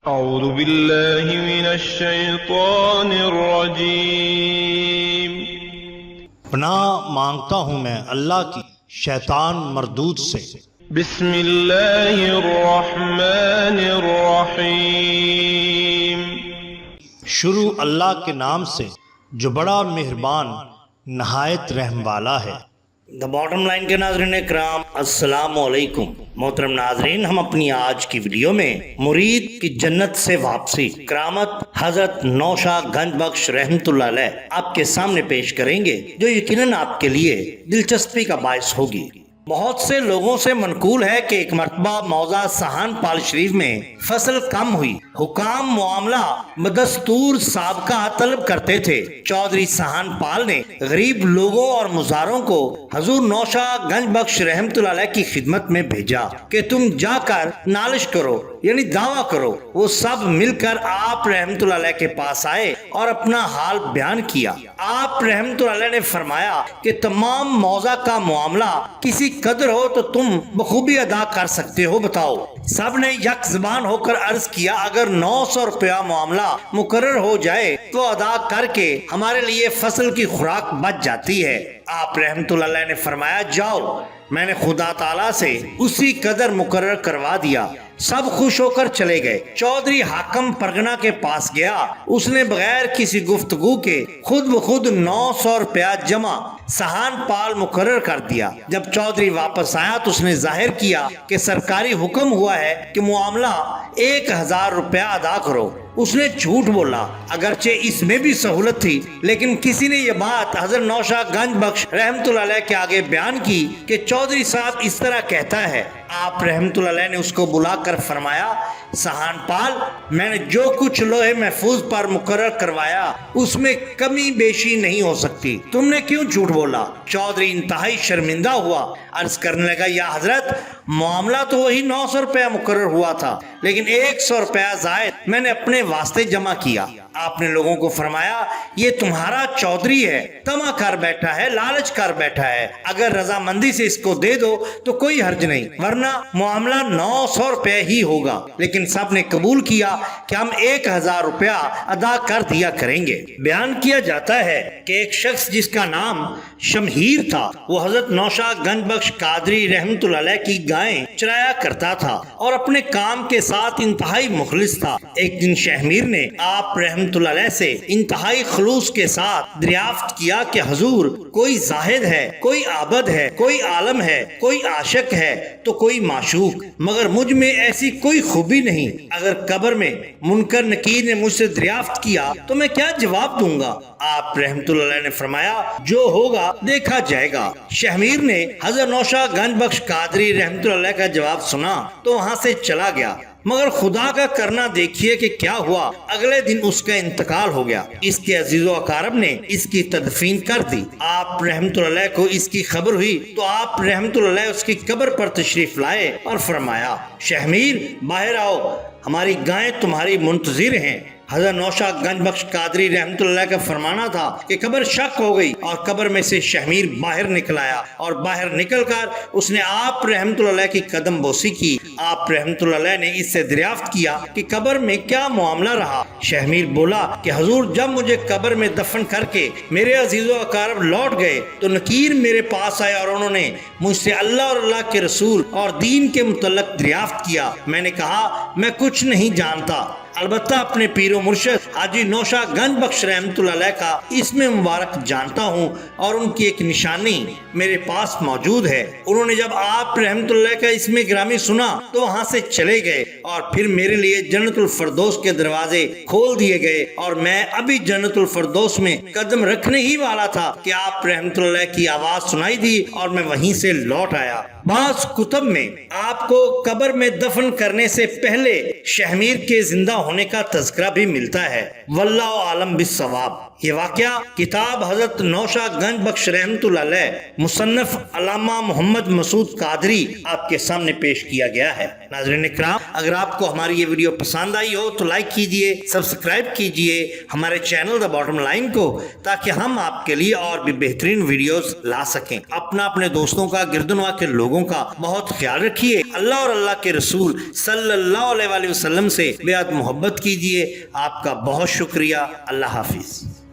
اعوذ باللہ من الشیطان الرجیم۔ پناہ مانگتا ہوں میں اللہ کی شیطان مردود سے۔ بسم اللہ الرحمن الرحیم۔ شروع اللہ کے نام سے جو بڑا مہربان نہایت رحم والا ہے۔ دا باٹم لائن کے ناظرین اکرام، السلام علیکم۔ محترم ناظرین، ہم اپنی آج کی ویڈیو میں مرید کی جنت سے واپسی کرامت حضرت نوشا گنج بخش رحمت اللہ علیہ آپ کے سامنے پیش کریں گے، جو یقیناً آپ کے لیے دلچسپی کا باعث ہوگی۔ بہت سے لوگوں سے منقول ہے کہ ایک مرتبہ موضع سہان پال شریف میں فصل کم ہوئی، حکام معاملہ بدستور سابقہ طلب کرتے تھے۔ چودھری سہان پال نے غریب لوگوں اور مزاروں کو حضور نوشا گنج بخش رحمت اللہ علیہ کی خدمت میں بھیجا کہ تم جا کر نالش کرو، یعنی دعویٰ کرو۔ وہ سب مل کر آپ رحمت اللہ علیہ کے پاس آئے اور اپنا حال بیان کیا۔ آپ رحمت اللہ علیہ نے فرمایا کہ تمام موضع کا معاملہ کسی قدر ہو تو تم بخوبی ادا کر سکتے ہو، بتاؤ۔ سب نے یک زبان ہو کر عرض کیا، اگر 900 روپیہ معاملہ مقرر ہو جائے تو ادا کر کے ہمارے لیے فصل کی خوراک بچ جاتی ہے۔ آپ رحمت اللہ علیہ نے فرمایا، جاؤ، میں نے خدا تعالیٰ سے اسی قدر مقرر کروا دیا۔ سب خوش ہو کر چلے گئے۔ چودھری حاکم پرگنہ کے پاس گیا، اس نے بغیر کسی گفتگو کے خود بخود 900 روپیہ جمع سہان پال مقرر کر دیا۔ جب چودھری واپس آیا تو اس نے ظاہر کیا کہ سرکاری حکم ہوا ہے کہ معاملہ 1000 روپیہ ادا کرو۔ اس نے جھوٹ بولا، اگرچہ اس میں بھی سہولت تھی، لیکن کسی نے یہ بات حضرت نوشا گنج بخش رحمت اللہ علیہ کے آگے بیان کی کہ چودھری صاحب اس طرح کہتا ہے۔ آپ رحمت اللہ علیہ نے اس کو بلا کر فرمایا، سہان پال، میں نے جو کچھ لوہے محفوظ پر مقرر کروایا اس میں کمی بیشی نہیں ہو سکتی، تم نے کیوں جھوٹ بولا؟ چودھری انتہائی شرمندہ ہوا، عرض کرنے لگا، یا حضرت، معاملہ تو وہی 900 روپیہ مقرر ہوا تھا، لیکن 100 روپیہ زائد میں نے اپنے واسطے جمع کیا۔ آپ نے لوگوں کو فرمایا، یہ تمہارا چودھری ہے، طمع کر بیٹھا ہے، لالچ کر بیٹھا ہے، اگر رضامندی سے اس کو دے دو تو کوئی حرج نہیں، ورنہ معاملہ 900 روپے ہی ہوگا۔ لیکن سب نے قبول کیا کہ ہم 1000 روپیہ ادا کر دیا کریں گے۔ بیان کیا جاتا ہے کہ ایک شخص جس کا نام شمہیر تھا، وہ حضرت نوشا گنج بخش قادری رحمت اللہ علیہ کی گائیں چرایا کرتا تھا اور اپنے کام کے ساتھ انتہائی مخلص تھا۔ ایک دن شہمیر نے آپ رحمت اللہ علیہ سے انتہائی خلوص کے ساتھ دریافت کیا کہ حضور، کوئی زاہد ہے، کوئی عابد ہے، کوئی عالم ہے، کوئی عاشق ہے تو کوئی معشوق، مگر مجھ میں ایسی کوئی خوبی نہیں۔ اگر قبر میں منکر نکیر نے مجھ سے دریافت کیا تو میں کیا جواب دوں گا؟ آپ رحمت اللہ علیہ نے فرمایا، جو ہوگا دیکھا جائے گا۔ شہمیر نے حضرت نوشا گنج بخش قادری رحمت اللہ علیہ کا جواب سنا تو وہاں سے چلا گیا، مگر خدا کا کرنا دیکھیے کہ کیا ہوا، اگلے دن اس کا انتقال ہو گیا۔ اس کے عزیز و اقارب نے اس کی تدفین کر دی۔ آپ رحمت اللہ علیہ کو اس کی خبر ہوئی تو آپ رحمت اللہ علیہ اس کی قبر پر تشریف لائے اور فرمایا، شہمیر، باہر آؤ، ہماری گائیں تمہاری منتظر ہیں۔ حضرت نوشا گنج بخش قادری رحمت اللہ کا فرمانا تھا کہ قبر شک ہو گئی اور قبر میں سے شہمیر باہر نکل آیا اور باہر نکل کر اس نے آپ رحمت اللہ کی قدم بوسی کی۔ آپ رحمت اللہ نے اس سے دریافت کیا کہ قبر میں کیا معاملہ رہا۔ شہمیر بولا کہ حضور، جب مجھے قبر میں دفن کر کے میرے عزیز و اقارب لوٹ گئے تو نکیر میرے پاس آئے اور انہوں نے مجھ سے اللہ اور اللہ کے رسول اور دین کے متعلق دریافت کیا۔ میں نے کہا، میں کچھ نہیں جانتا، البتہ اپنے پیر و مرشد حاجی نوشا گنج بخش رحمت اللہ علیہ کا اسم مبارک جانتا ہوں اور ان کی ایک نشانی میرے پاس موجود ہے۔ انہوں نے جب آپ رحمت اللہ کا اسم گرامی سنا تو وہاں سے چلے گئے اور پھر میرے لیے جنت الفردوس کے دروازے کھول دیے گئے اور میں ابھی جنت الفردوس میں قدم رکھنے ہی والا تھا کہ آپ رحمت اللہ کی آواز سنائی دی اور میں وہیں سے لوٹ آیا۔ بعض کتب میں آپ کو قبر میں دفن کرنے سے پہلے شہمیر کے زندہ ہونے کا تذکرہ بھی ملتا ہے، واللہ عالم بالصواب۔ یہ واقعہ کتاب حضرت نوشا گنج بخش رحمت اللہ علیہ مصنف علامہ محمد مسعود قادری آپ کے سامنے پیش کیا گیا ہے۔ ناظرین اکرام، اگر آپ کو ہماری یہ ویڈیو پسند آئی ہو تو لائک کیجئے، سبسکرائب کیجئے ہمارے چینل دا باٹم لائن کو، تاکہ ہم آپ کے لیے اور بھی بہترین ویڈیوز لا سکیں۔ اپنے دوستوں کا، گردنوا کے لوگوں کا بہت خیال رکھیے۔ اللہ اور اللہ کے رسول صلی اللہ علیہ وسلم سے بیعت محبت محبت کیجیے۔ آپ کا بہت شکریہ۔ اللہ حافظ۔